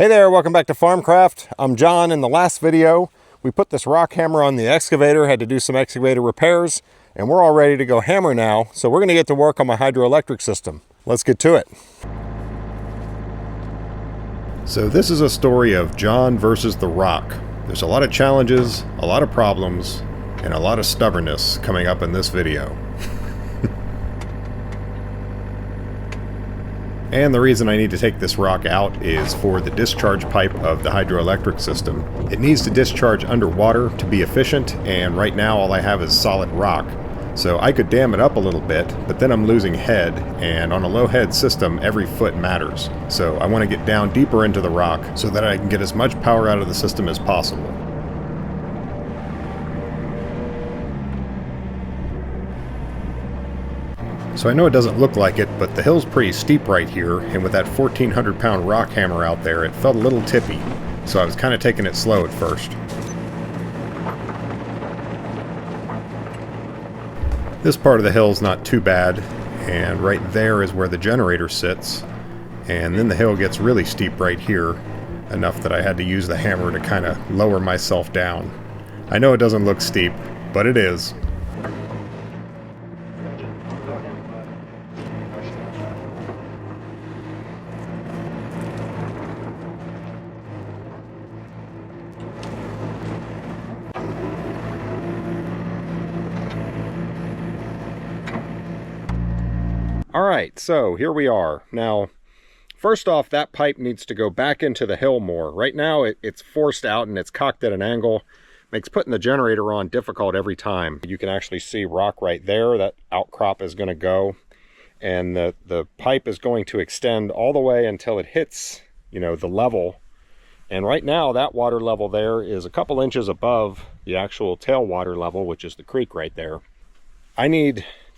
Hey there, welcome back to Farmcraft. I'm John. In the last video, we put this rock hammer on the excavator, had to do some excavator repairs, and we're all ready to go hammer now. So we're gonna get to work on my hydroelectric system. Let's get to it. So this is a story of John versus the rock. There's a lot of challenges, a lot of problems, and a lot of stubbornness coming up in this video. And the reason I need to take this rock out is for the discharge pipe of the hydroelectric system. It needs to discharge underwater to be efficient, and right now all I have is solid rock. So I could dam it up a little bit, but then I'm losing head, and on a low head system, every foot matters. So I want to get down deeper into the rock so that I can get as much power out of the system as possible. So I know it doesn't look like it, but the hill's pretty steep right here, and with that 1,400-pound rock hammer out there, it felt a little tippy, so I was kind of taking it slow at first. This part of the hill's not too bad, and right there is where the generator sits, and then the hill gets really steep right here, enough that I had to use the hammer to kind of lower myself down. I know it doesn't look steep, but it is. Alright, so here we are. Now, first off, that pipe needs to go back into the hill more. Right now, it's forced out and it's cocked at an angle. Makes putting the generator on difficult every time. You can actually see rock right there. That outcrop is going to go. And the pipe is going to extend all the way until it hits, the level. And right now, that water level there is a couple inches above the actual tailwater level, which is the creek right there.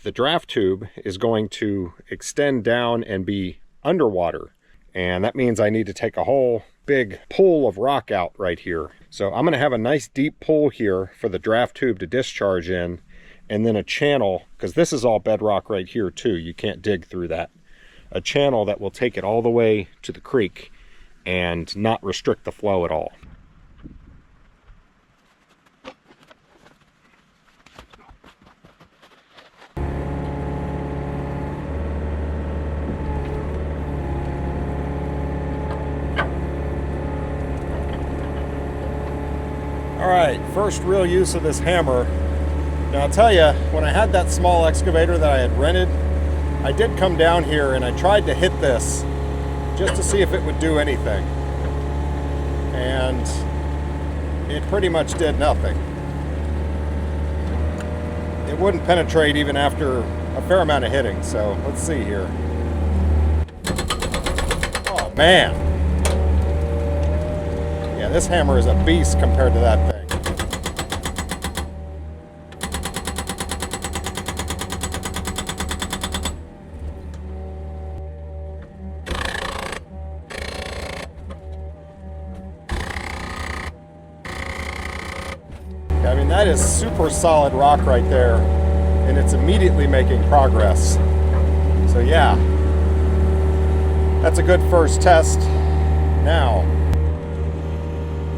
The draft tube is going to extend down and be underwater. And that means I need to take a whole big pool of rock out right here. So I'm going to have a nice deep pool here for the draft tube to discharge in, and then a channel, because this is all bedrock right here too. You can't dig through that. A channel that will take it all the way to the creek and not restrict the flow at all. Alright, first real use of this hammer. Now I'll tell you, when I had that small excavator that I had rented, I did come down here and I tried to hit this just to see if it would do anything. And it pretty much did nothing. It wouldn't penetrate even after a fair amount of hitting, so let's see here. Oh man! Yeah, this hammer is a beast compared to that thing. I mean, that is super solid rock right there, and it's immediately making progress. So yeah, that's a good first test. Now,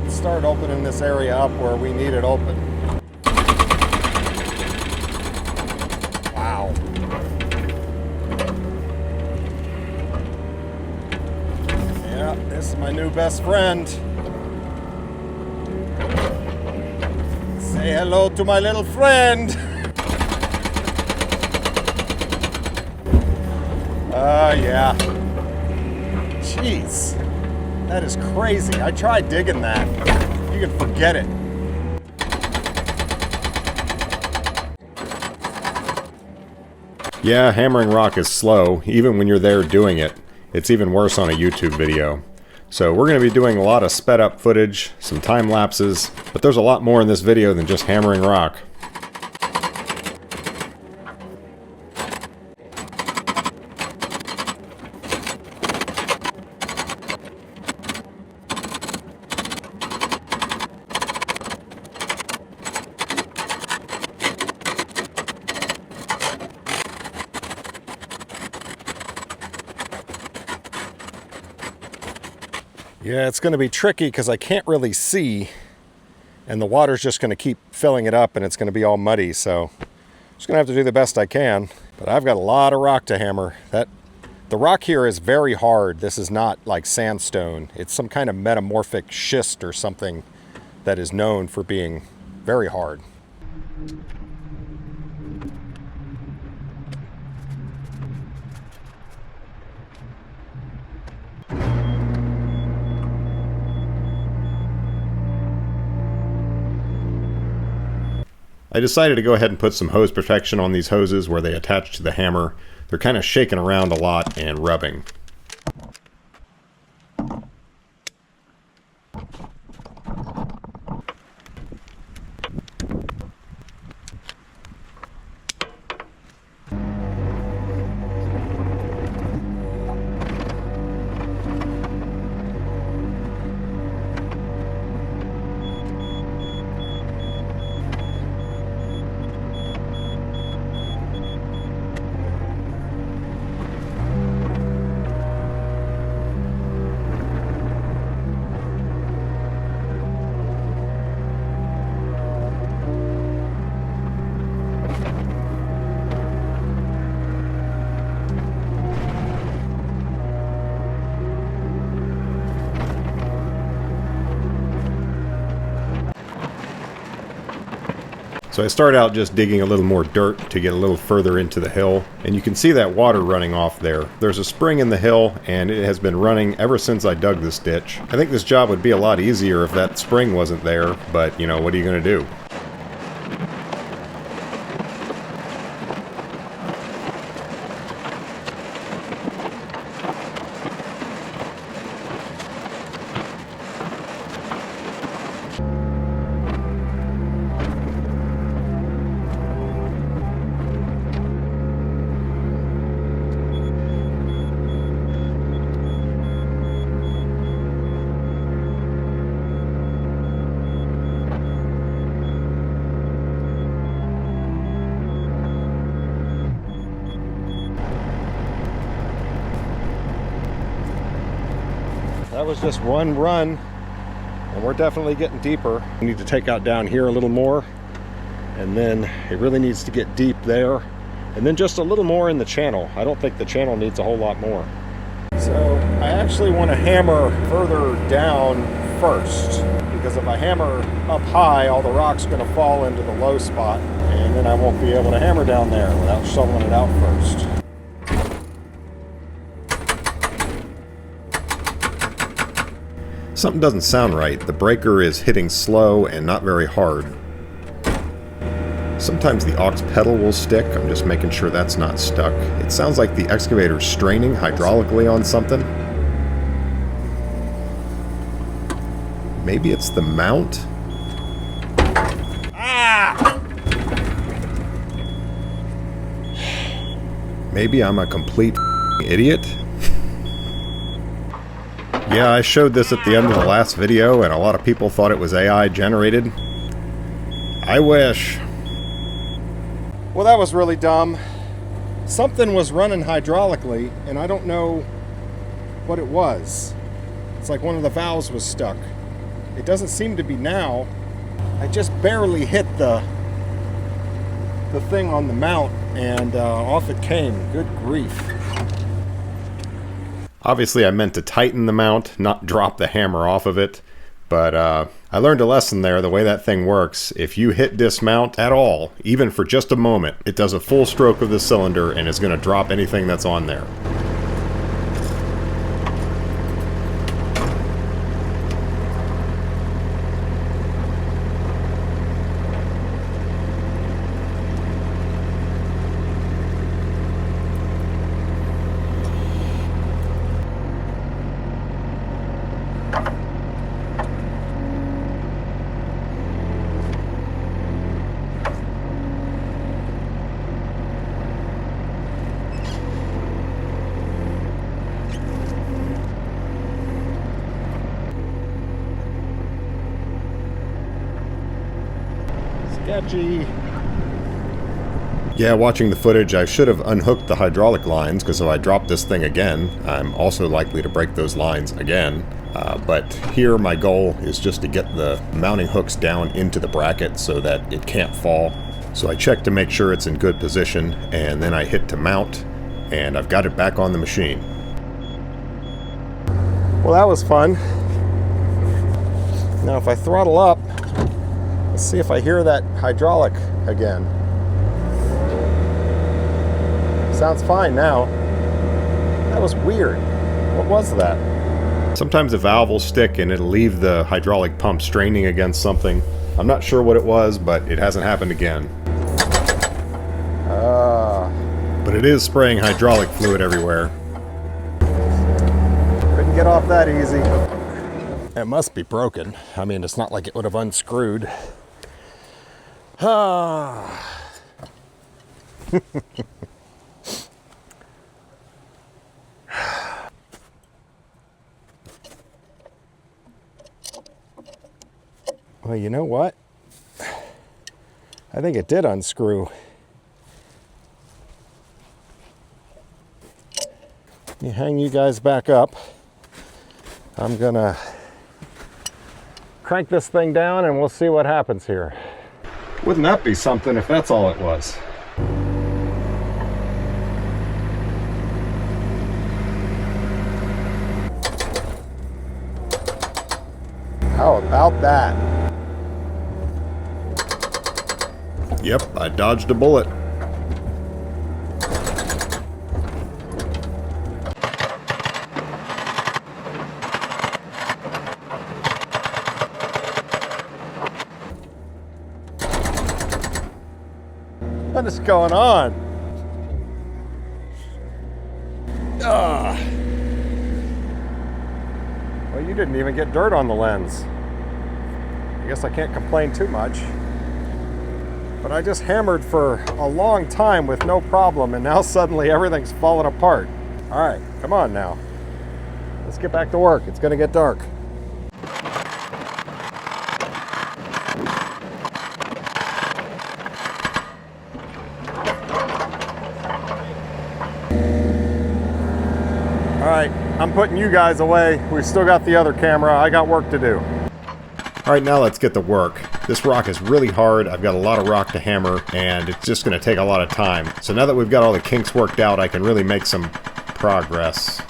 let's start opening this area up where we need it open. Wow. Yeah, this is my new best friend. Say hello to my little friend. Yeah. Jeez. That is crazy. I tried digging that. You can forget it. Yeah, hammering rock is slow, even when you're there doing it. It's even worse on a YouTube video. So we're going to be doing a lot of sped up footage, some time lapses, but there's a lot more in this video than just hammering rock. Yeah, it's going to be tricky because I can't really see, and the water's just going to keep filling it up and it's going to be all muddy, so I'm just going to have to do the best I can. But I've got a lot of rock to hammer. The rock here is very hard. This is not like sandstone. It's some kind of metamorphic schist or something that is known for being very hard. I decided to go ahead and put some hose protection on these hoses where they attach to the hammer. They're kind of shaking around a lot and rubbing. So I start out just digging a little more dirt to get a little further into the hill, and you can see that water running off there. There's a spring in the hill, and it has been running ever since I dug this ditch. I think this job would be a lot easier if that spring wasn't there, but you know, what are you going to do? That was just one run, and we're definitely getting deeper. We need to take out down here a little more, and then it really needs to get deep there, and then just a little more in the channel. I don't think the channel needs a whole lot more. So I actually want to hammer further down first, because if I hammer up high, all the rock's going to fall into the low spot, and then I won't be able to hammer down there without shoveling it out first. Something doesn't sound right. The breaker is hitting slow and not very hard. Sometimes the aux pedal will stick. I'm just making sure that's not stuck. It sounds like the excavator's straining hydraulically on something. Maybe it's the mount? Ah! Maybe I'm a complete idiot? Yeah, I showed this at the end of the last video, and a lot of people thought it was AI generated. I wish. Well, that was really dumb. Something was running hydraulically, and I don't know what it was. It's like one of the valves was stuck. It doesn't seem to be now. I just barely hit the thing on the mount, and off it came. Good grief. Obviously, I meant to tighten the mount, not drop the hammer off of it. But I learned a lesson there, the way that thing works. If you hit dismount at all, even for just a moment, it does a full stroke of the cylinder and is going to drop anything that's on there. Sketchy. Yeah, watching the footage, I should have unhooked the hydraulic lines, because if I drop this thing again, I'm also likely to break those lines again. But here my goal is just to get the mounting hooks down into the bracket so that it can't fall. So I check to make sure it's in good position, and then I hit to mount, and I've got it back on the machine. Well, that was fun. Now if I throttle up, let's see if I hear that hydraulic again. Sounds fine now. That was weird. What was that? Sometimes a valve will stick and it'll leave the hydraulic pump straining against something. I'm not sure what it was, but it hasn't happened again. But it is spraying hydraulic fluid everywhere. Couldn't get off that easy. It must be broken. I mean, it's not like it would have unscrewed. Well, you know what? I think it did unscrew. Let me hang you guys back up. I'm gonna crank this thing down and we'll see what happens here. Wouldn't that be something if that's all it was? How about that? Yep, I dodged a bullet. What is going on? Well, you didn't even get dirt on the lens. I guess I can't complain too much. But I just hammered for a long time with no problem, and now suddenly everything's falling apart. All right, come on now. Let's get back to work. It's gonna get dark. All right, I'm putting you guys away. We've still got the other camera. I got work to do. All right, now let's get to work. This rock is really hard. I've got a lot of rock to hammer, and it's just going to take a lot of time. So now that we've got all the kinks worked out, I can really make some progress.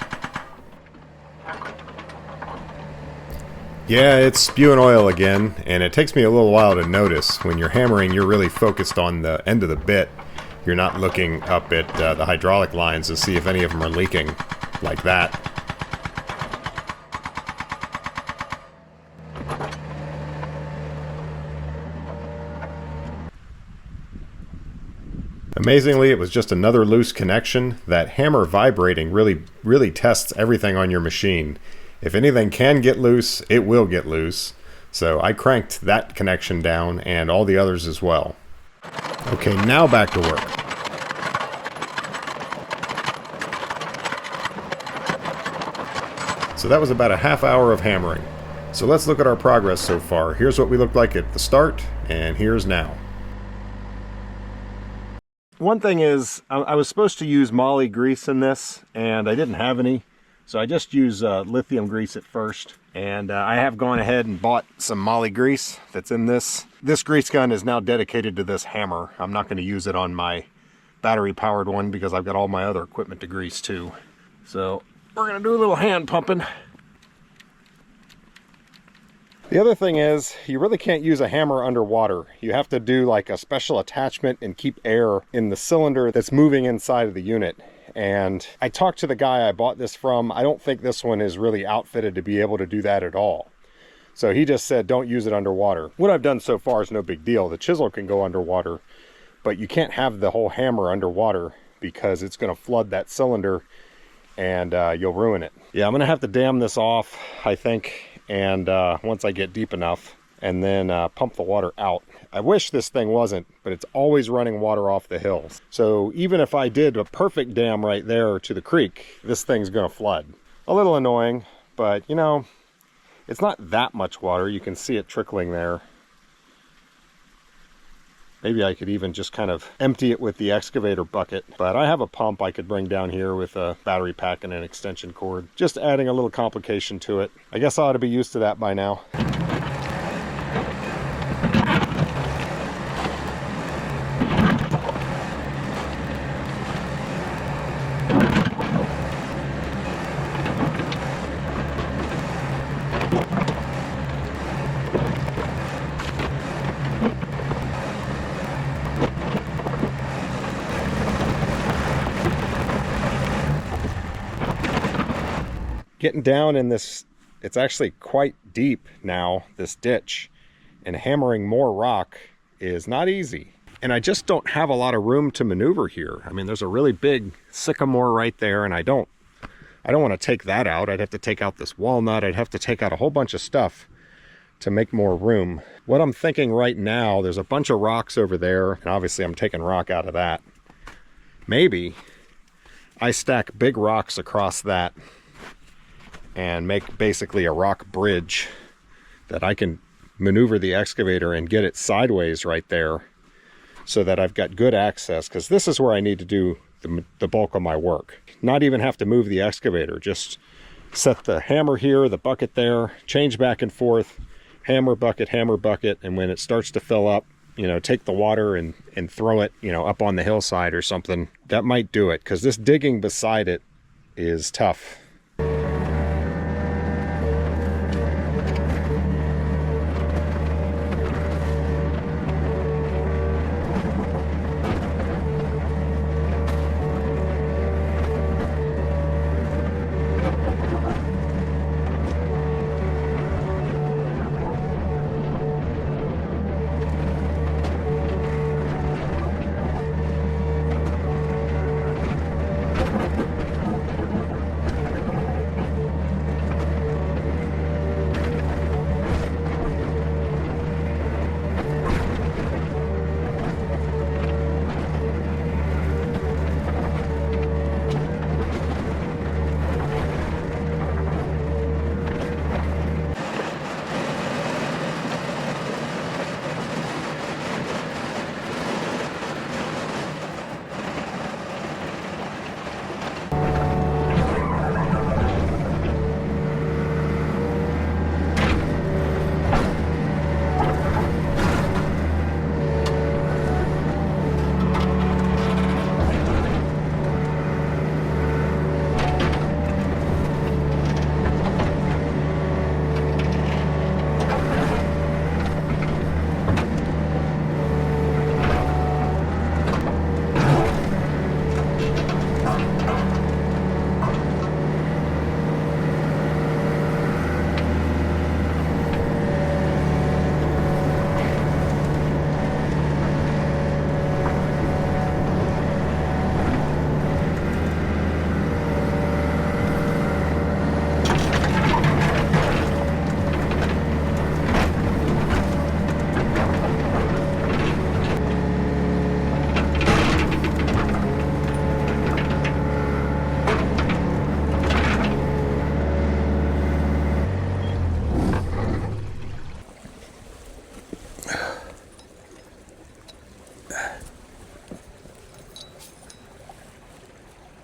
Yeah, it's spewing oil again, and it takes me a little while to notice. When you're hammering, you're really focused on the end of the bit. You're not looking up at the hydraulic lines to see if any of them are leaking like that. Amazingly, it was just another loose connection. That hammer vibrating really tests everything on your machine. If anything can get loose, it will get loose. So I cranked that connection down and all the others as well. Okay, now back to work. So that was about a half hour of hammering. So let's look at our progress so far. Here's what we looked like at the start, and here's now. One thing is, I was supposed to use moly grease in this, and I didn't have any. So I just use lithium grease at first. And I have gone ahead and bought some moly grease that's in this. This grease gun is now dedicated to this hammer. I'm not going to use it on my battery-powered one because I've got all my other equipment to grease too. So we're going to do a little hand pumping. The other thing is, you really can't use a hammer underwater. You have to do like a special attachment and keep air in the cylinder that's moving inside of the unit. And I talked to the guy I bought this from. I don't think this one is really outfitted to be able to do that at all. So he just said, don't use it underwater. What I've done so far is no big deal. The chisel can go underwater, but you can't have the whole hammer underwater because it's going to flood that cylinder and you'll ruin it. Yeah, I'm going to have to dam this off, I think. And once I get deep enough, and then pump the water out. I wish this thing wasn't, but it's always running water off the hills. So even if I did a perfect dam right there to the creek, this thing's gonna flood. A little annoying, but you know, it's not that much water. You can see it trickling there. Maybe I could even just kind of empty it with the excavator bucket. But I have a pump I could bring down here with a battery pack and an extension cord. Just adding a little complication to it. I guess I ought to be used to that by now. Getting down in this, it's actually quite deep now, this ditch, and hammering more rock is not easy. And I just don't have a lot of room to maneuver here. I mean, there's a really big sycamore right there, and I don't want to take that out. I'd have to take out this walnut. I'd have to take out a whole bunch of stuff to make more room. What I'm thinking right now, there's a bunch of rocks over there, and obviously I'm taking rock out of that. Maybe I stack big rocks across that and make basically a rock bridge that I can maneuver the excavator and get it sideways right there so that I've got good access, because this is where I need to do the bulk of my work. Not even have to move the excavator, just set the hammer here, the bucket there, change back and forth, hammer, bucket, and when it starts to fill up, you know, take the water and throw it, you know, up on the hillside or something. That might do it, because this digging beside it is tough.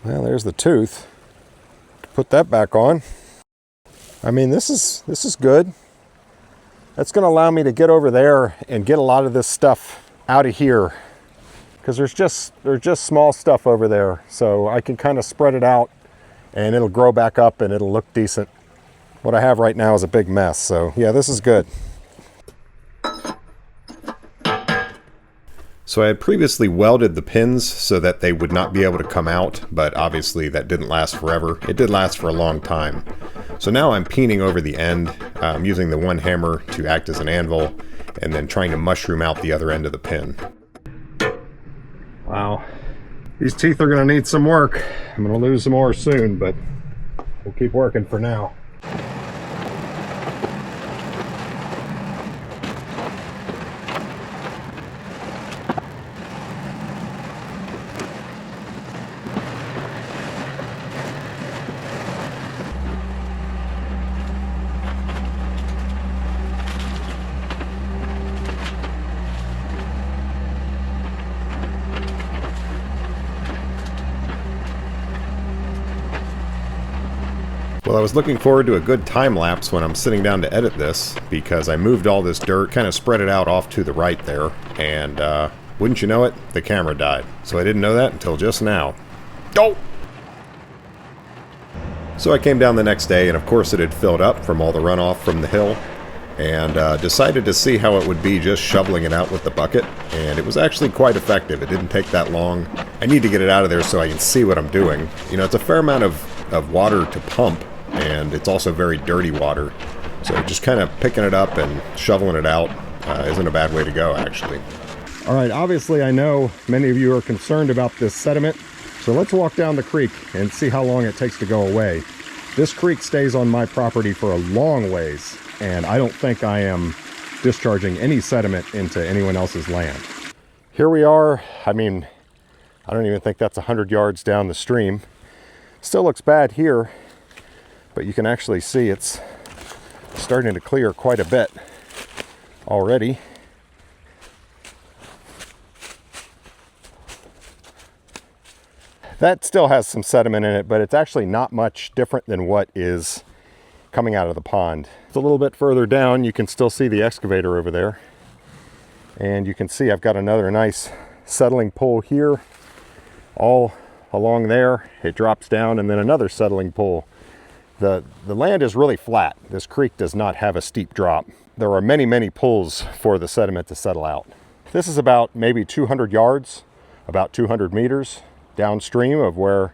Well, there's the tooth. Put that back on. I mean, this is good. That's going to allow me to get over there and get a lot of this stuff out of here, because there's just small stuff over there, so I can kind of spread it out and it'll grow back up and it'll look decent. What I have right now is a big mess, so yeah, this is good. So I had previously welded the pins so that they would not be able to come out, but obviously that didn't last forever. It did last for a long time. So now I'm peening over the end, using the one hammer to act as an anvil, and then trying to mushroom out the other end of the pin. Wow. These teeth are going to need some work. I'm going to lose some more soon, but we'll keep working for now. Well, I was looking forward to a good time lapse when I'm sitting down to edit this, because I moved all this dirt, kind of spread it out off to the right there, and wouldn't you know it, the camera died. So I didn't know that until just now. Oh! So I came down the next day, and of course it had filled up from all the runoff from the hill, and decided to see how it would be just shoveling it out with the bucket, and it was actually quite effective. It didn't take that long. I need to get it out of there so I can see what I'm doing. You know, it's a fair amount of water to pump, and it's also very dirty water. So just kind of picking it up and shoveling it out isn't a bad way to go, actually. All right, obviously I know many of you are concerned about this sediment, so let's walk down the creek and see how long it takes to go away. This creek stays on my property for a long ways, and I don't think I am discharging any sediment into anyone else's land. Here we are. I mean, I don't even think that's 100 yards down the stream. Still looks bad here, but you can actually see it's starting to clear quite a bit already. That still has some sediment in it, but it's actually not much different than what is coming out of the pond. It's a little bit further down. You can still see the excavator over there. And you can see I've got another nice settling pool here. All along there, it drops down, and then another settling pool. The land is really flat. This creek does not have a steep drop. There are many, many pools for the sediment to settle out. This is about maybe 200 yards, about 200 meters downstream of where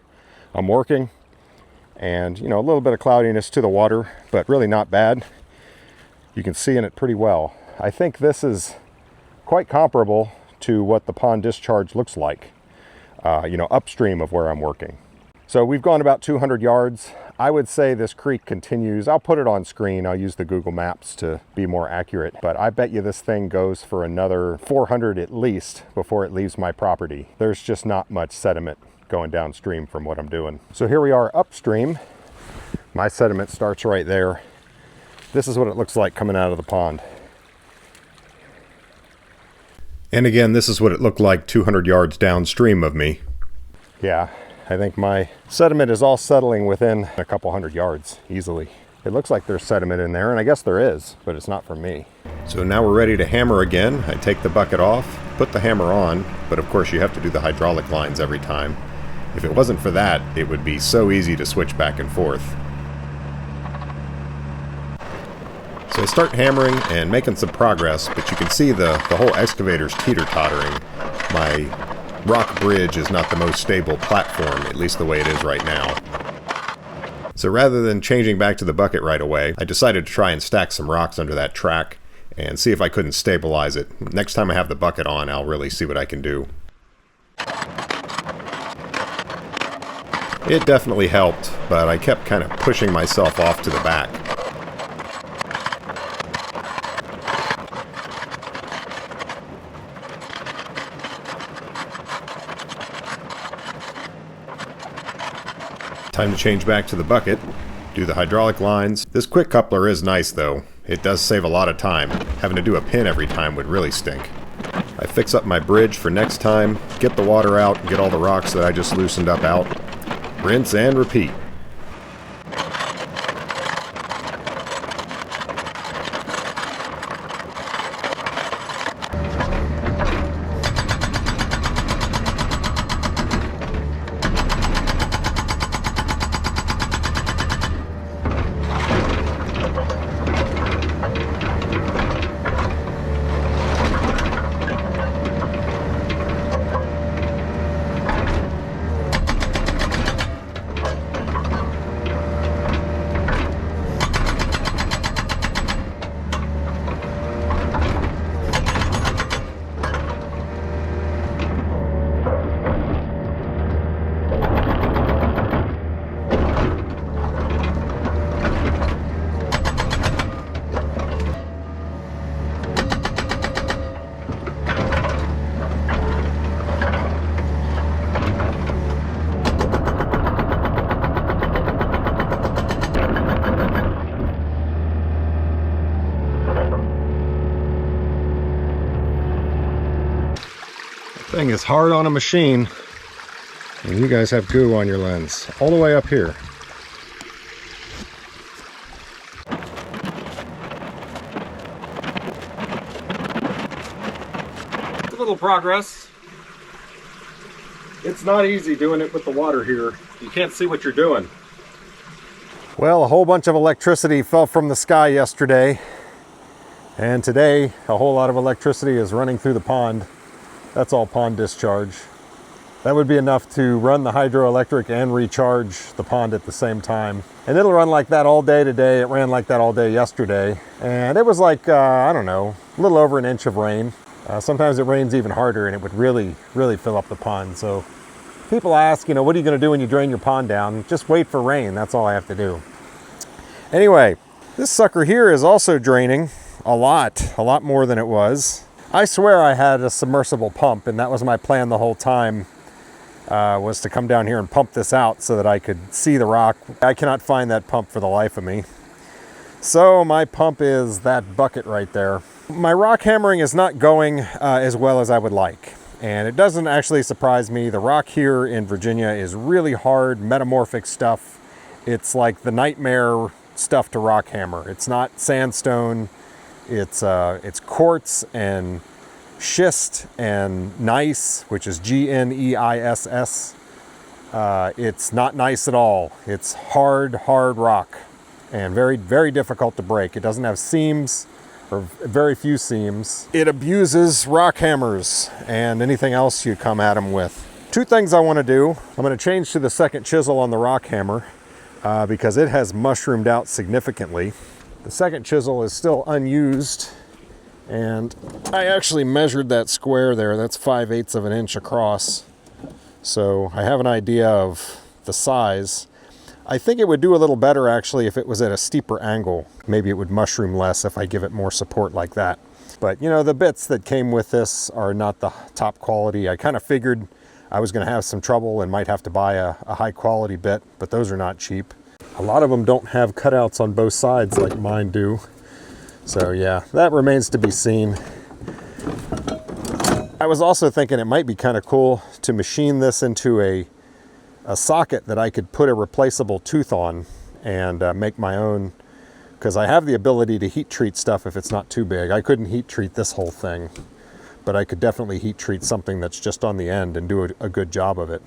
I'm working. And, you know, a little bit of cloudiness to the water, but really not bad. You can see in it pretty well. I think this is quite comparable to what the pond discharge looks like, you know, upstream of where I'm working. So we've gone about 200 yards. I would say this creek continues. I'll put it on screen. I'll use the Google Maps to be more accurate, but I bet you this thing goes for another 400 at least before it leaves my property. There's just not much sediment going downstream from what I'm doing. So here we are upstream. My sediment starts right there. This is what it looks like coming out of the pond. And again, this is what it looked like 200 yards downstream of me. Yeah. I think my sediment is all settling within a couple hundred yards easily. It looks like there's sediment in there, and I guess there is, but it's not from me. So now we're ready to hammer again. I take the bucket off, put the hammer on, but of course you have to do the hydraulic lines every time. If it wasn't for that, it would be so easy to switch back and forth. So I start hammering and making some progress, but you can see the whole excavator's teeter-tottering. My rock bridge is not the most stable platform, at least the way it is right now. So rather than changing back to the bucket right away, I decided to try and stack some rocks under that track and see if I couldn't stabilize it. Next time I have the bucket on, I'll really see what I can do. It definitely helped, but I kept kind of pushing myself off to the back. Time to change back to the bucket, do the hydraulic lines. This quick coupler is nice though. It does save a lot of time. Having to do a pin every time would really stink. I fix up my bridge for next time, get the water out, get all the rocks that I just loosened up out. Rinse and repeat. Thing is hard on a machine, and you guys have goo on your lens all the way up here. little progress. It's not easy doing it with the water here. You can't see what you're doing. Well, a whole bunch of electricity fell from the sky yesterday. And today, a whole lot of electricity is running through the pond. That's all pond discharge. That would be enough to run the hydroelectric and recharge the pond at the same time. And it'll run like that all day today. It ran like that all day yesterday. And it was like, I don't know, a little over an inch of rain. Sometimes it rains even harder and it would really, really fill up the pond. So people ask, what are you going to do when you drain your pond down? Just wait for rain. That's all I have to do. Anyway, this sucker here is also draining a lot more than it was. I swear I had a submersible pump, and that was my plan the whole time, was to come down here and pump this out so that I could see the rock. I cannot find that pump for the life of me. So my pump is that bucket right there. My rock hammering is not going as well as I would like. And it doesn't actually surprise me. The rock here in Virginia is really hard, metamorphic stuff. It's like the nightmare stuff to rock hammer. It's not sandstone. It's quartz and schist and gneiss, which is G-N-E-I-S-S. It's not nice at all. It's hard rock and very, very difficult to break. It doesn't have seams, or very few seams. It abuses rock hammers and anything else you come at them with. Two things I want to do. I'm going to change to the second chisel on the rock hammer because it has mushroomed out significantly. The second chisel is still unused, and I actually measured that square there. That's 5/8 of an inch across. So I have an idea of the size. I think it would do a little better actually if it was at a steeper angle. Maybe it would mushroom less if I give it more support like that. But the bits that came with this are not the top quality. I kind of figured I was going to have some trouble and might have to buy a high quality bit, but those are not cheap. A lot of them don't have cutouts on both sides like mine do. So yeah, that remains to be seen. I was also thinking it might be kind of cool to machine this into a socket that I could put a replaceable tooth on and make my own, because I have the ability to heat treat stuff if it's not too big. I couldn't heat treat this whole thing, but I could definitely heat treat something that's just on the end and do a good job of it.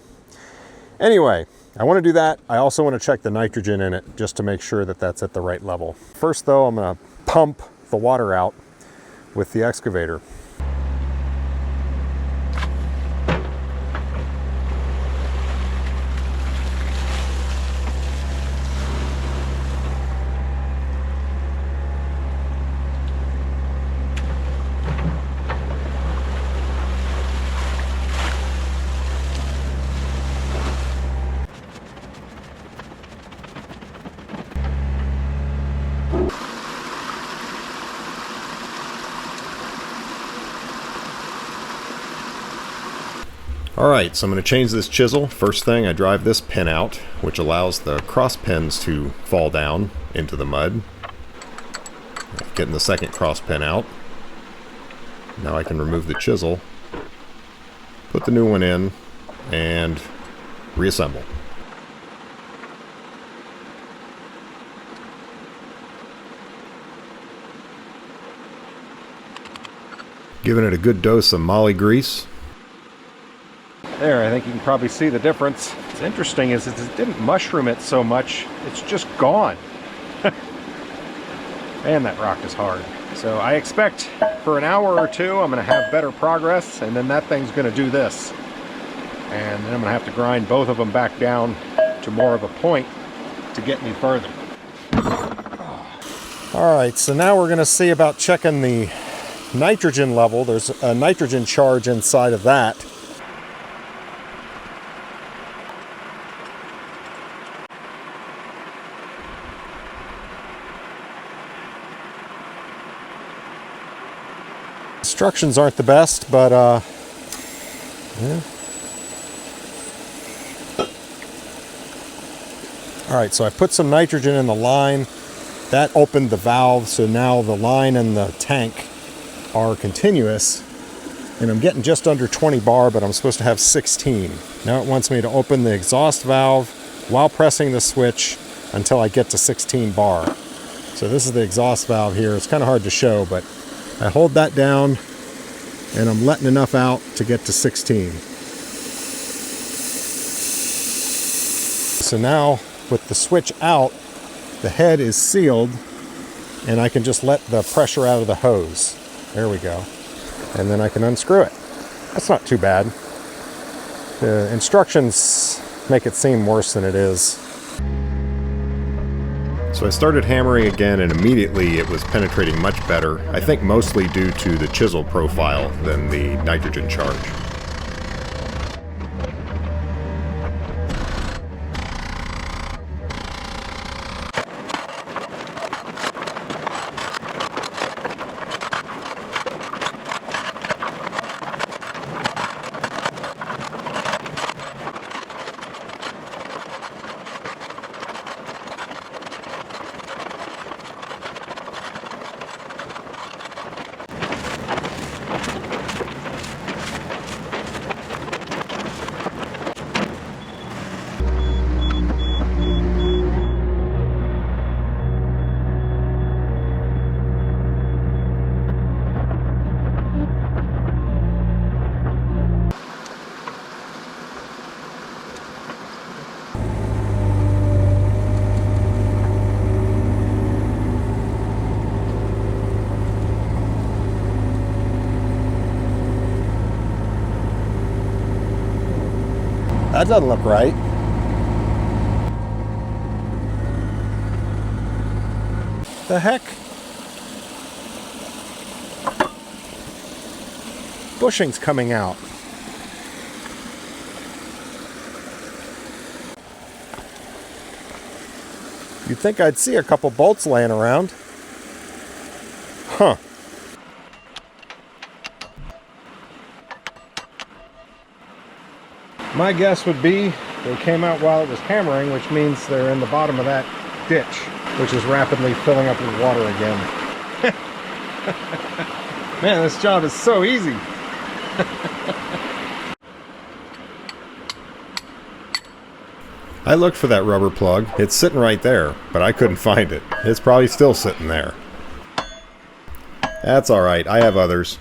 Anyway, I want to do that. I also want to check the nitrogen in it just to make sure that that's at the right level. First though, I'm going to pump the water out with the excavator. Alright, so I'm going to change this chisel. First thing, I drive this pin out, which allows the cross pins to fall down into the mud. Getting the second cross pin out. Now I can remove the chisel, put the new one in, and reassemble. Giving it a good dose of moly grease. There, I think you can probably see the difference. What's interesting is it didn't mushroom it so much, it's just gone. Man, that rock is hard. So I expect for an hour or two I'm going to have better progress, and then that thing's going to do this. And then I'm going to have to grind both of them back down to more of a point to get me further. Alright, so now we're going to see about checking the nitrogen level. There's a nitrogen charge inside of that. Instructions aren't the best, but yeah. Alright, so I put some nitrogen in the line. That opened the valve, so now the line and the tank are continuous. And I'm getting just under 20 bar, but I'm supposed to have 16. Now it wants me to open the exhaust valve while pressing the switch until I get to 16 bar. So this is the exhaust valve here. It's kind of hard to show, but I hold that down and I'm letting enough out to get to 16. So now with the switch out, the head is sealed and I can just let the pressure out of the hose. There we go. And then I can unscrew it. That's not too bad. The instructions make it seem worse than it is. So I started hammering again and immediately it was penetrating much better. I think mostly due to the chisel profile than the nitrogen charge. That doesn't look right. The heck? Bushing's coming out. You'd think I'd see a couple bolts laying around. Huh. My guess would be they came out while it was hammering, which means they're in the bottom of that ditch, which is rapidly filling up with water again. Man, this job is so easy. I looked for that rubber plug. It's sitting right there, but I couldn't find it. It's probably still sitting there. That's alright, I have others.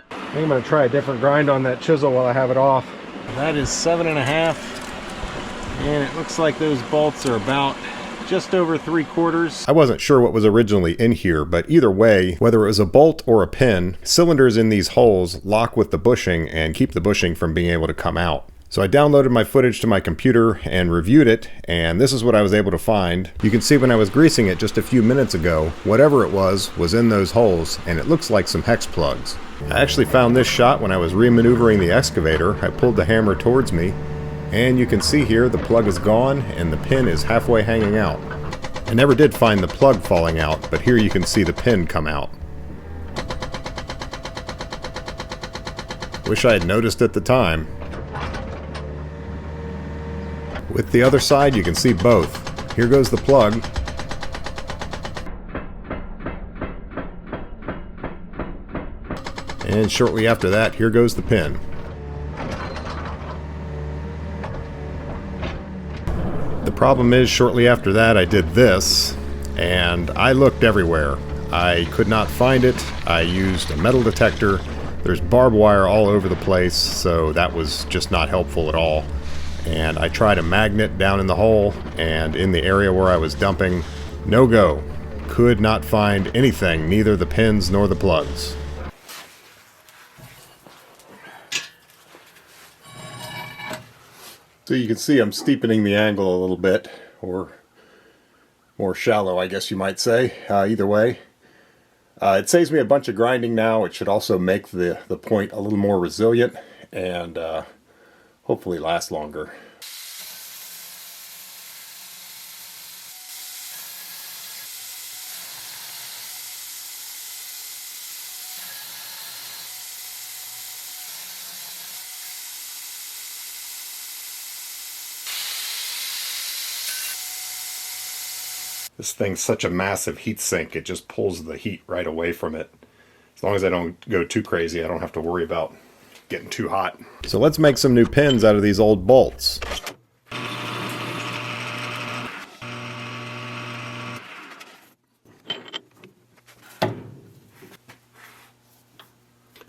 I think I'm going to try a different grind on that chisel while I have it off. That is 7.5, and it looks like those bolts are about just over 3/4. I wasn't sure what was originally in here, but either way, whether it was a bolt or a pin, cylinders in these holes lock with the bushing and keep the bushing from being able to come out. So I downloaded my footage to my computer and reviewed it, and this is what I was able to find. You can see when I was greasing it just a few minutes ago, whatever it was in those holes, and it looks like some hex plugs. I actually found this shot when I was re-maneuvering the excavator. I pulled the hammer towards me, and you can see here the plug is gone and the pin is halfway hanging out. I never did find the plug falling out, but here you can see the pin come out. Wish I had noticed at the time. With the other side, you can see both. Here goes the plug. And shortly after that, here goes the pin. The problem is, shortly after that, I did this, and I looked everywhere. I could not find it. I used a metal detector. There's barbed wire all over the place, so that was just not helpful at all. And I tried a magnet down in the hole, and in the area where I was dumping, no go. Could not find anything, neither the pins nor the plugs. So you can see I'm steepening the angle a little bit, or more shallow, I guess you might say. Either way. It saves me a bunch of grinding now. It should also make the point a little more resilient, and hopefully last longer. This thing's such a massive heat sink, it just pulls the heat right away from it. As long as I don't go too crazy, I don't have to worry about getting too hot. So let's make some new pins out of these old bolts.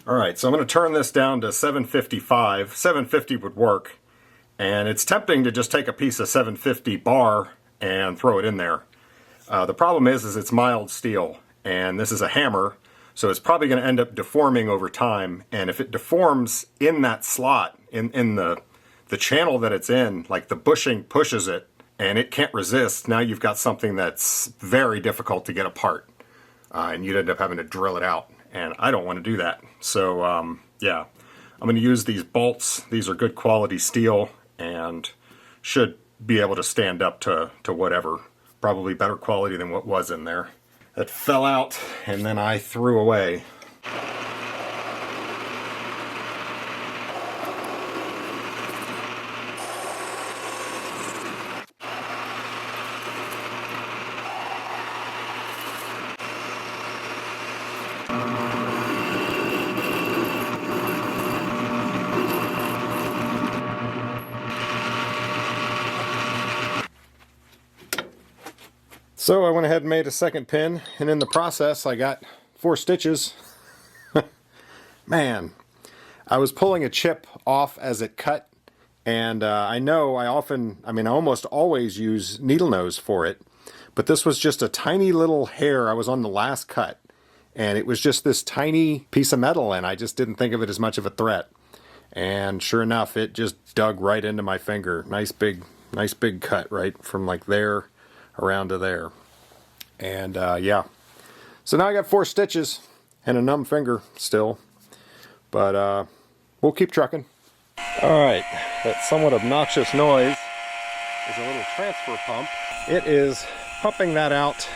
All right, so I'm going to turn this down to 755. 750 would work. And it's tempting to just take a piece of 750 bar and throw it in there. The problem is it's mild steel, and this is a hammer, so it's probably going to end up deforming over time. And if it deforms in that slot, in the channel that it's in, like the bushing pushes it, and it can't resist, now you've got something that's very difficult to get apart. And you'd end up having to drill it out, and I don't want to do that. So, yeah, I'm going to use these bolts. These are good quality steel, and should be able to stand up to whatever. Probably better quality than what was in there. It fell out, and then I threw away. So I went ahead and made a second pin, and in the process I got 4 stitches. Man, I was pulling a chip off as it cut, and I know I almost always use needle nose for it, but this was just a tiny little hair. I was on the last cut, and it was just this tiny piece of metal, and I just didn't think of it as much of a threat. And sure enough, it just dug right into my finger. Nice big cut right from like there around to there. And yeah, so now I got 4 stitches and a numb finger still, but we'll keep trucking. All right, that somewhat obnoxious noise is a little transfer pump. It is pumping that out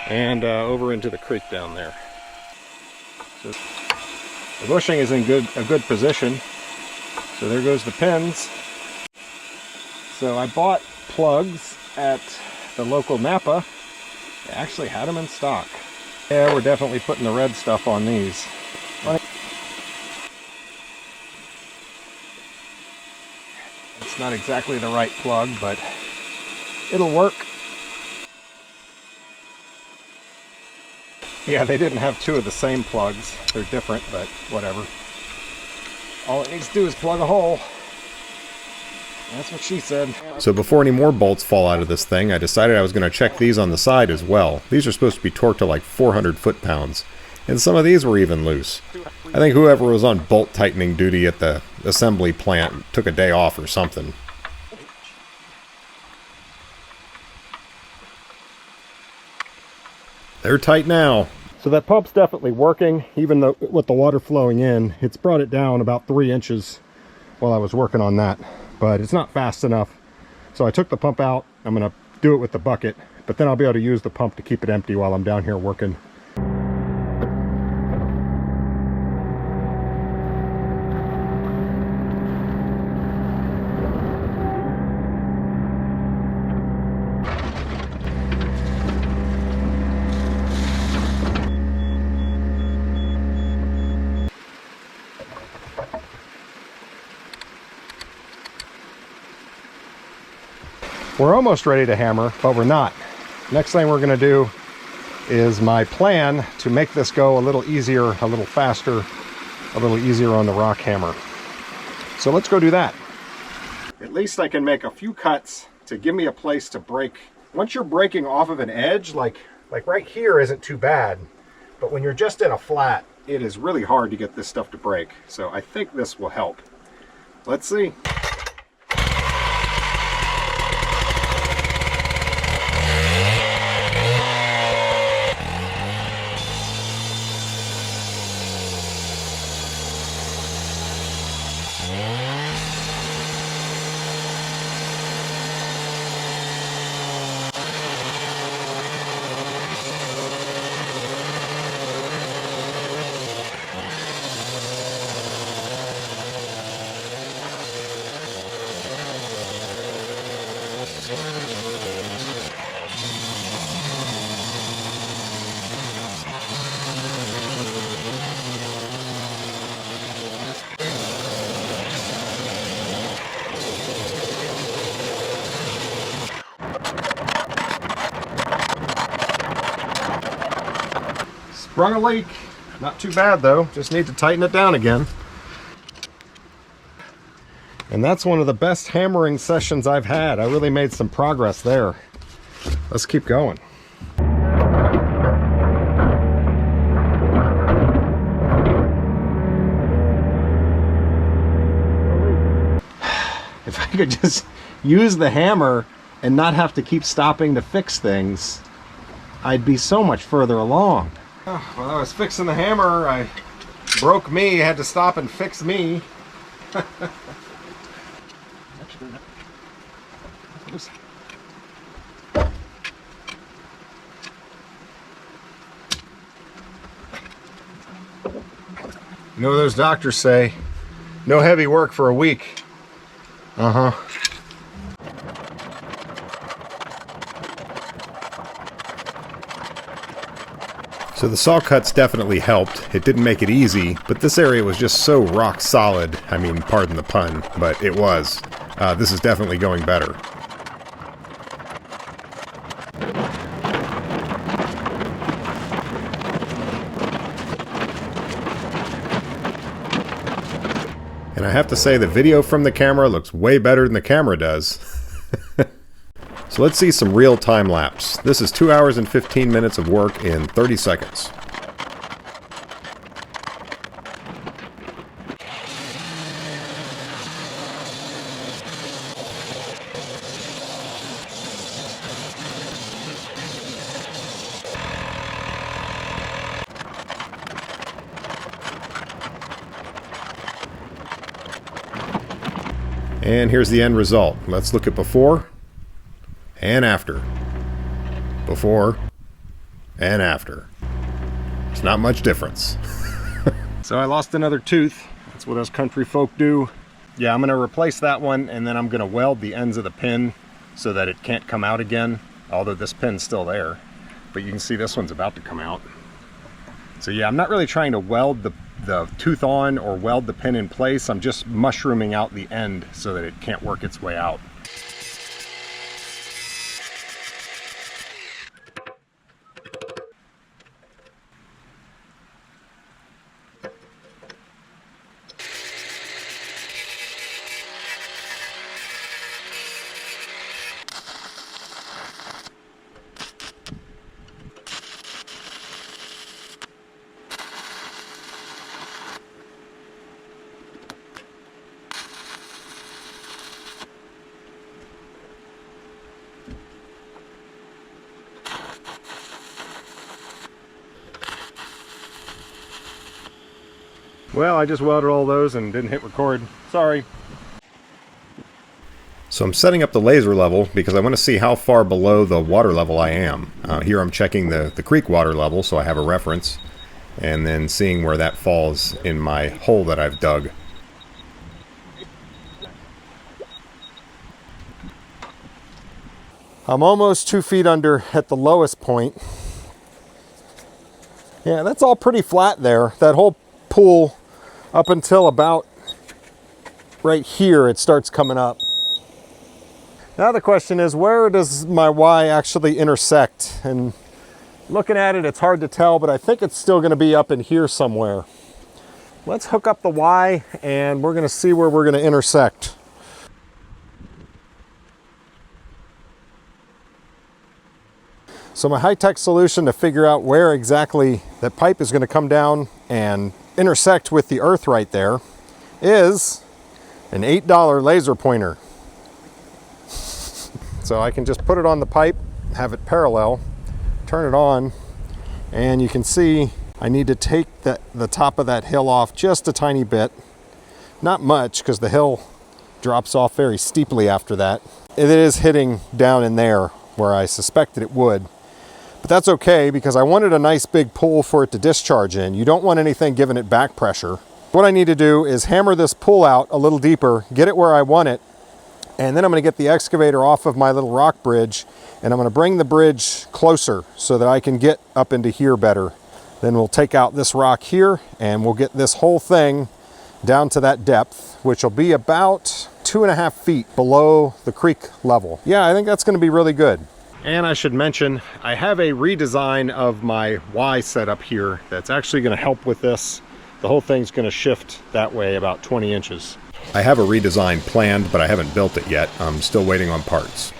and over into the creek down there. So the bushing is in a good position. So there goes the pins. So I bought plugs at the local Napa. They actually had them in stock. Yeah, we're definitely putting the red stuff on these. It's not exactly the right plug, but it'll work. Yeah, they didn't have 2 of the same plugs. They're different, but whatever. All it needs to do is plug a hole. That's what she said. So before any more bolts fall out of this thing, I decided I was going to check these on the side as well. These are supposed to be torqued to like 400 foot-pounds, and some of these were even loose. I think whoever was on bolt tightening duty at the assembly plant took a day off or something. They're tight now. So that pump's definitely working, even though with the water flowing in. It's brought it down about 3 inches while I was working on that. But it's not fast enough. So I took the pump out. I'm going to do it with the bucket, but then I'll be able to use the pump to keep it empty while I'm down here working. We're almost ready to hammer, but we're not. Next thing we're going to do is my plan to make this go a little easier, a little faster, a little easier on the rock hammer. So let's go do that. At least I can make a few cuts to give me a place to break. Once you're breaking off of an edge, like right here isn't too bad, but when you're just in a flat, it is really hard to get this stuff to break. So I think this will help. Let's see. Sprung a leak. Not too bad though, just need to tighten it down again. And that's one of the best hammering sessions I've had. I really made some progress there. Let's keep going. If I could just use the hammer and not have to keep stopping to fix things, I'd be so much further along. While I was fixing the hammer, I broke me, had to stop and fix me. You know what those doctors say? No heavy work for a week. Uh-huh. So the saw cuts definitely helped. It didn't make it easy, but this area was just so rock solid. I mean, pardon the pun, but it was. This is definitely going better. And I have to say, the video from the camera looks way better than the camera does. So let's see some real time lapse. This is 2 hours and 15 minutes of work in 30 seconds. And here's the end result. Let's look at before and after. Before and after. It's not much difference. So I lost another tooth. That's what us country folk do. Yeah, I'm going to replace that one, and then I'm going to weld the ends of the pin so that it can't come out again, although this pin's still there. But you can see this one's about to come out. So yeah, I'm not really trying to weld the tooth on or weld the pin in place. I'm just mushrooming out the end so that it can't work its way out. Well, I just welded all those and didn't hit record. Sorry. So I'm setting up the laser level because I want to see how far below the water level I am. Here I'm checking the creek water level so I have a reference, and then seeing where that falls in my hole that I've dug. I'm almost 2 feet under at the lowest point. Yeah, that's all pretty flat there. That whole pool up until about right here, it starts coming up. Now the question is, where does my Y actually intersect? And looking at it, it's hard to tell, but I think it's still going to be up in here somewhere. Let's hook up the Y and we're going to see where we're going to intersect. So my high-tech solution to figure out where exactly that pipe is going to come down and intersect with the earth right there is an $8 laser pointer. So I can just put it on the pipe, have it parallel, turn it on, and you can see I need to take the top of that hill off just a tiny bit. Not much, because the hill drops off very steeply after that. It is hitting down in there where I suspected it would. But that's okay, because I wanted a nice big pull for it to discharge in. You don't want anything giving it back pressure. What I need to do is hammer this pull out a little deeper, get it where I want it, and then I'm going to get the excavator off of my little rock bridge, and I'm going to bring the bridge closer so that I can get up into here better. Then we'll take out this rock here, and we'll get this whole thing down to that depth, which will be about 2.5 feet below the creek level. Yeah, I think that's going to be really good. And I should mention, I have a redesign of my Y setup here that's actually going to help with this. The whole thing's going to shift that way about 20 inches. I have a redesign planned, but I haven't built it yet. I'm still waiting on parts.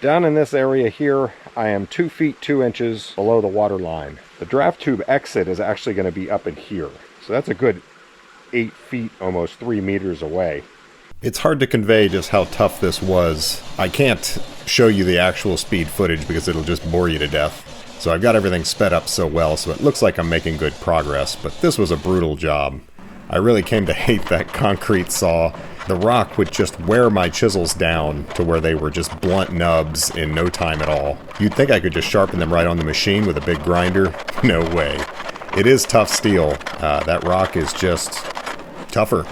Down in this area here, I am 2 feet 2 inches below the water line. The draft tube exit is actually going to be up in here. So that's a good 8 feet, almost 3 meters away. It's hard to convey just how tough this was. I can't show you the actual speed footage because it'll just bore you to death. So I've got everything sped up so well, so it looks like I'm making good progress, but this was a brutal job. I really came to hate that concrete saw. The rock would just wear my chisels down to where they were just blunt nubs in no time at all. You'd think I could just sharpen them right on the machine with a big grinder. No way. It is tough steel. That rock is just tougher.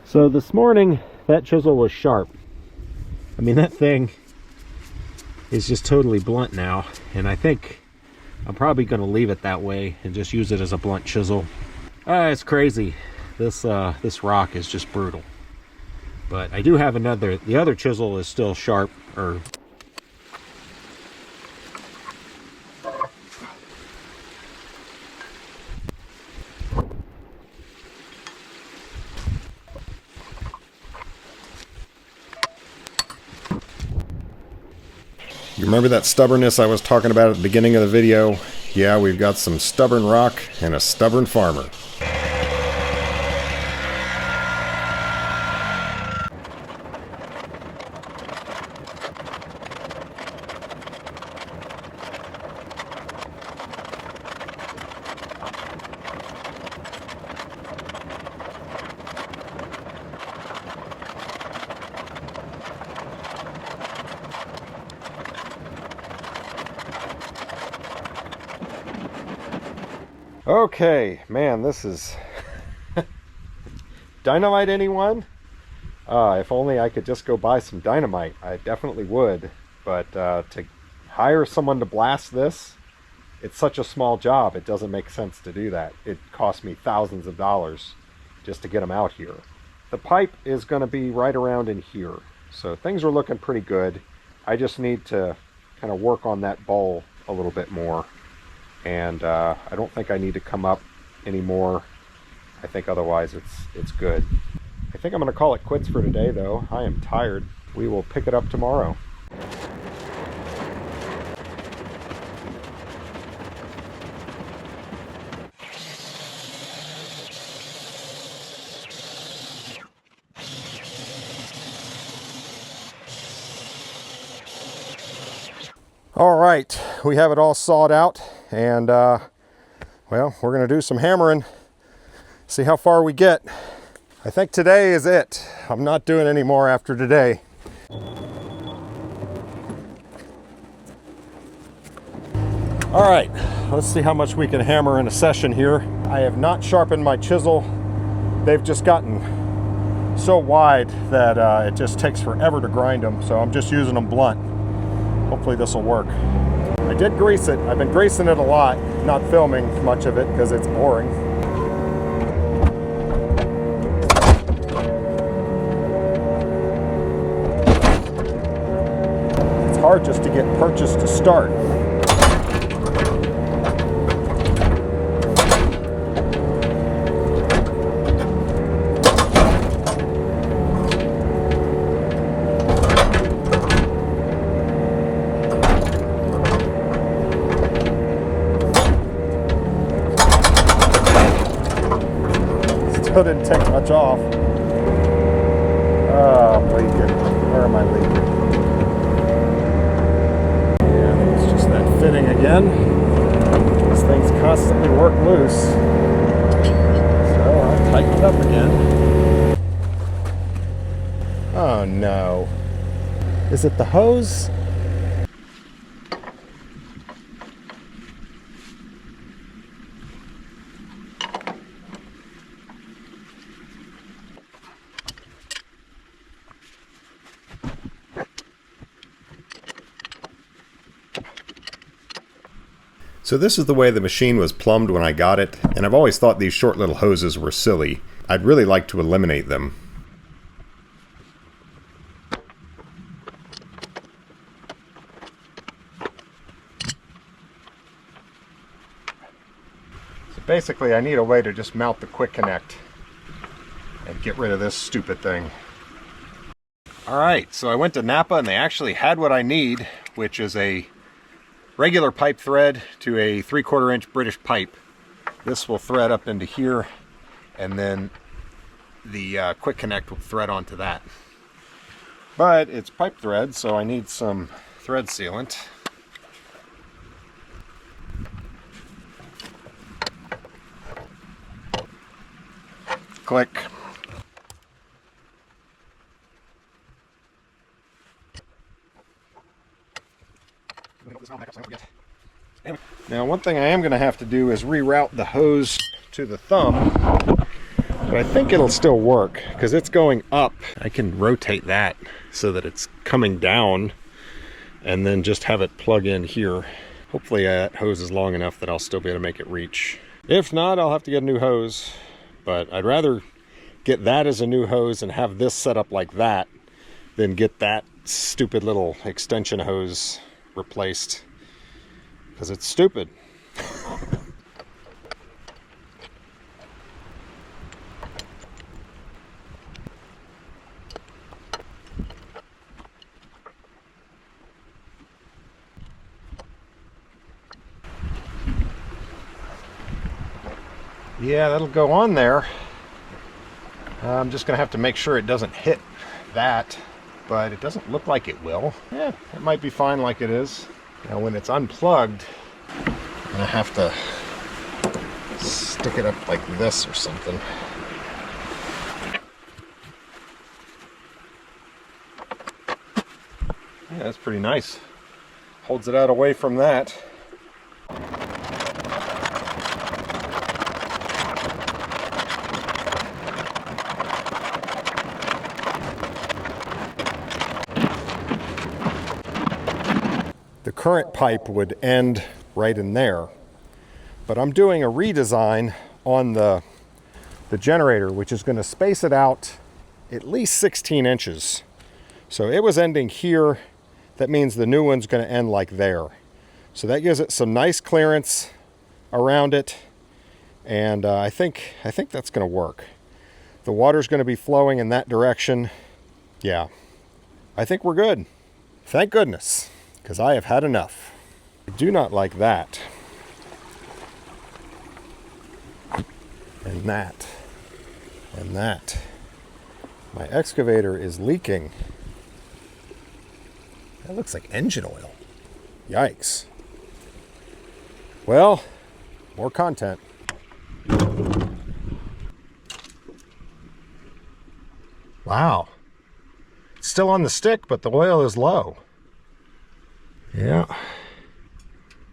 So this morning, that chisel was sharp. I mean, that thing is just totally blunt now, and I think I'm probably going to leave it that way and just use it as a blunt chisel. It's crazy. This rock is just brutal. But I do have another. The other chisel is still sharp, or you remember that stubbornness I was talking about at the beginning of the video? Yeah, we've got some stubborn rock and a stubborn farmer. Okay, man, this is dynamite, anyone? If only I could just go buy some dynamite, I definitely would. But to hire someone to blast this, it's such a small job, it doesn't make sense to do that. It cost me thousands of dollars just to get them out here. The pipe is going to be right around in here, so things are looking pretty good. I just need to kind of work on that bowl a little bit more. And I don't think I need to come up anymore. I think otherwise it's good. I think I'm going to call it quits for today, though. I am tired. We will pick it up tomorrow. All right, we have it all sawed out, and well, we're going to do some hammering, see how far we get. I think today is it. I'm not doing any more after today. All right, let's see how much we can hammer in a session here. I have not sharpened my chisel. They've just gotten so wide that it just takes forever to grind them, so I'm just using them blunt. Hopefully this will work. I did grease it. I've been greasing it a lot, not filming much of it because it's boring. It's hard just to get purchased to start. still didn't take much off. Oh, I'm leaking. Where am I leaking? Yeah, I think it's just that fitting again. These things constantly work loose. So I'll tighten it up again. Oh no. Is it the hose? So this is the way the machine was plumbed when I got it, and I've always thought these short little hoses were silly. I'd really like to eliminate them. So basically I need a way to just mount the quick connect and get rid of this stupid thing. Alright, so I went to Napa and they actually had what I need, which is a regular pipe thread to a 3/4 inch British pipe. This will thread up into here, and then the quick connect will thread onto that. But it's pipe thread, so I need some thread sealant. Click. Now, one thing I am going to have to do is reroute the hose to the thumb, but I think it'll still work because it's going up. I can rotate that so that it's coming down and then just have it plug in here. Hopefully that hose is long enough that I'll still be able to make it reach. If not, I'll have to get a new hose, but I'd rather get that as a new hose and have this set up like that than get that stupid little extension hose replaced, because it's stupid. Yeah, that'll go on there. I'm just gonna have to make sure it doesn't hit that, but it doesn't look like it will. Yeah, it might be fine like it is. Now when it's unplugged, I'm gonna have to stick it up like this or something. Yeah, that's pretty nice. Holds it out away from that. The current pipe would end right in there, but I'm doing a redesign on the generator, which is going to space it out at least 16 inches. So it was ending here. That means the new one's going to end like there. So that gives it some nice clearance around it, and I think that's going to work. The water's going to be flowing in that direction. Yeah, I think we're good. Thank goodness, because I have had enough. I do not like that. And that. And that. My excavator is leaking. That looks like engine oil. Yikes. Well, more content. Wow. It's still on the stick, but the oil is low. Yeah.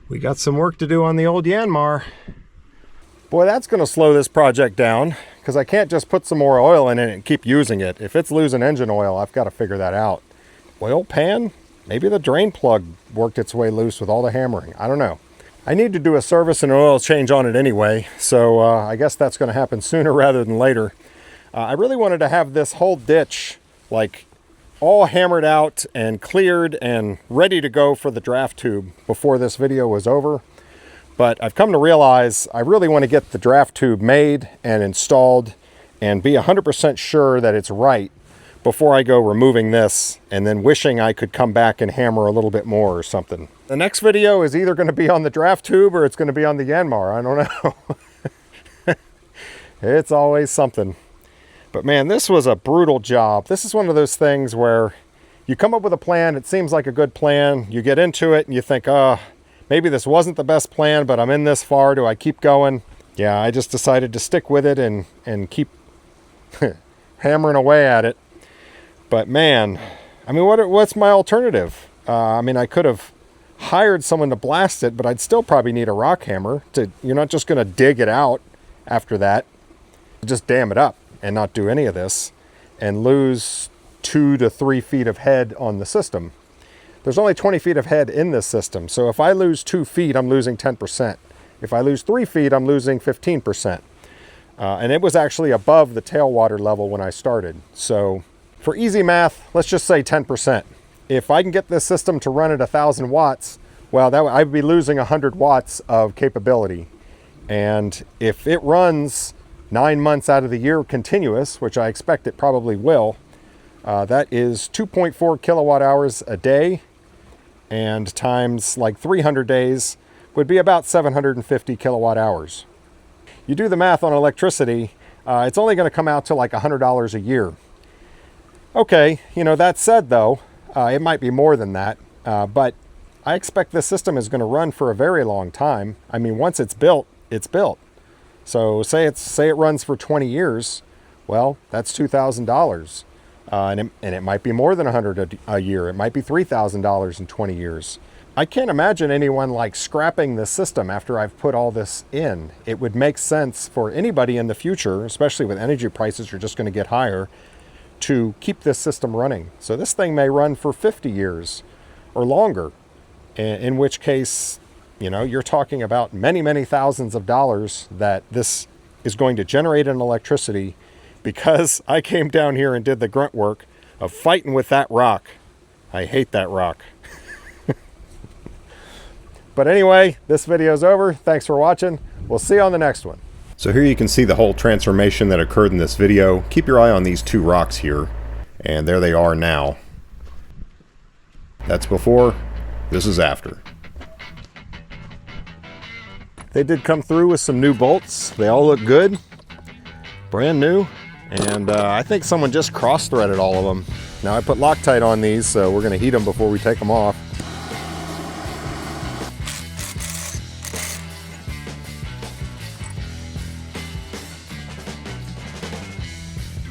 We got some work to do on the old Yanmar. Boy, that's going to slow this project down, because I can't just put some more oil in it and keep using it. If it's losing engine oil, I've got to figure that out. Oil pan? Maybe the drain plug worked its way loose with all the hammering. I don't know. I need to do a service and an oil change on it anyway, so I guess that's going to happen sooner rather than later. I really wanted to have this whole ditch like all hammered out and cleared and ready to go for the draft tube before this video was over. But I've come to realize I really want to get the draft tube made and installed and be 100% sure that it's right before I go removing this and then wishing I could come back and hammer a little bit more or something. The next video is either going to be on the draft tube or it's going to be on the Yanmar. I don't know. It's always something. But man, this was a brutal job. This is one of those things where you come up with a plan, it seems like a good plan, you get into it and you think, oh, maybe this wasn't the best plan, but I'm in this far, do I keep going? Yeah, I just decided to stick with it and keep hammering away at it. But man, I mean, what's my alternative? I mean, I could have hired someone to blast it, but I'd still probably need a rock hammer. You're not just going to dig it out after that, just dam it up and not do any of this and lose 2 to 3 feet of head on the system. There's only 20 feet of head in this system, so if I lose 2 feet, I'm losing 10%. If I lose 3 feet, I'm losing 15%. And it was actually above the tailwater level when I started. So for easy math, let's just say 10%. If I can get this system to run at 1,000 watts, well, I'd be losing 100 watts of capability. And if it runs 9 months out of the year continuous, which I expect it probably will, that is 2.4 kilowatt hours a day, and times like 300 days would be about 750 kilowatt hours. You do the math on electricity, it's only going to come out to like $100 a year. Okay, you know, that said though, it might be more than that, but I expect this system is going to run for a very long time. I mean, once it's built, it's built. So say it runs for 20 years, well, that's $2,000. And it might be more than $100 a year. It might be $3,000 in 20 years. I can't imagine anyone like scrapping this system after I've put all this in. It would make sense for anybody in the future, especially with energy prices are just going to get higher, to keep this system running. So this thing may run for 50 years or longer, in which case, you know, you're talking about many, many thousands of dollars that this is going to generate in electricity because I came down here and did the grunt work of fighting with that rock. I hate that rock. But anyway, this video's over. Thanks for watching. We'll see you on the next one. So here you can see the whole transformation that occurred in this video. Keep your eye on these 2 rocks here. And there they are now. That's before. This is after. They did come through with some new bolts. They all look good. Brand new. And I think someone just cross-threaded all of them. Now I put Loctite on these, so we're going to heat them before we take them off.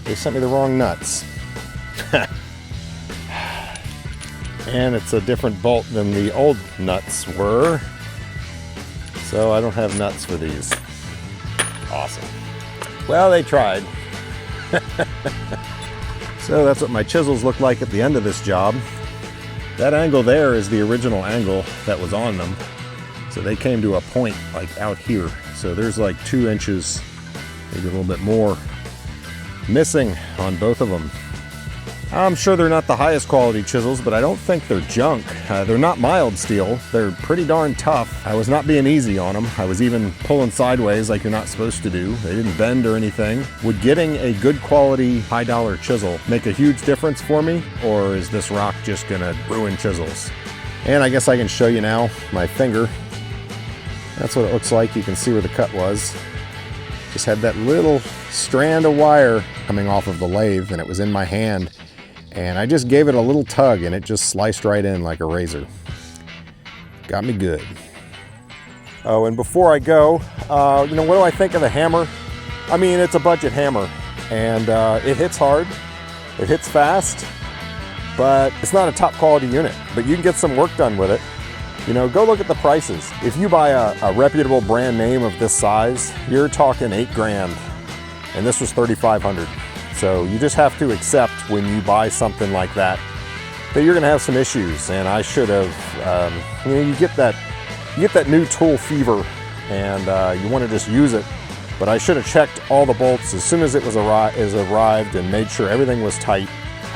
They sent me the wrong nuts. And it's a different bolt than the old nuts were. So I don't have nuts for these. Awesome. Well, they tried. So that's what my chisels look like at the end of this job. That angle there is the original angle that was on them. So they came to a point like out here. So there's like 2 inches, maybe a little bit more, missing on both of them. I'm sure they're not the highest quality chisels, but I don't think they're junk. They're not mild steel. They're pretty darn tough. I was not being easy on them. I was even pulling sideways like you're not supposed to do. They didn't bend or anything. Would getting a good quality high dollar chisel make a huge difference for me? Or is this rock just gonna ruin chisels? And I guess I can show you now my finger. That's what it looks like. You can see where the cut was. Just had that little strand of wire coming off of the lathe and it was in my hand. And I just gave it a little tug and it just sliced right in like a razor. Got me good. Oh, and before I go, you know, what do I think of the hammer? I mean, it's a budget hammer and it hits hard, it hits fast, but it's not a top quality unit, but you can get some work done with it. You know, go look at the prices. If you buy a reputable brand name of this size, you're talking $8 grand, and this was $3,500. So you just have to accept when you buy something like that you're going to have some issues. And I should have, you know, you get that new tool fever, and you want to just use it. But I should have checked all the bolts as soon as it was arrived and made sure everything was tight.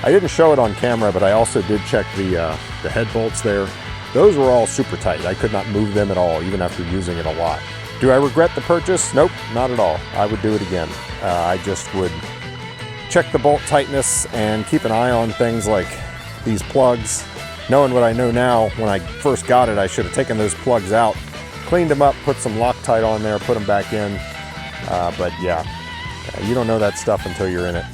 I didn't show it on camera, but I also did check the head bolts there. Those were all super tight. I could not move them at all, even after using it a lot. Do I regret the purchase? Nope, not at all. I would do it again. I just would check the bolt tightness and keep an eye on things like these plugs. Knowing what I know now, when I first got it, I should have taken those plugs out, cleaned them up, put some Loctite on there, put them back in. But yeah, You don't know that stuff until you're in it.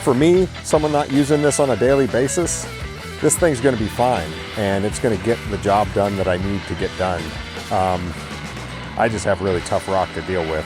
For me, someone not using this on a daily basis, this thing's going to be fine, and it's going to get the job done that I need to get done. I just have really tough rock to deal with.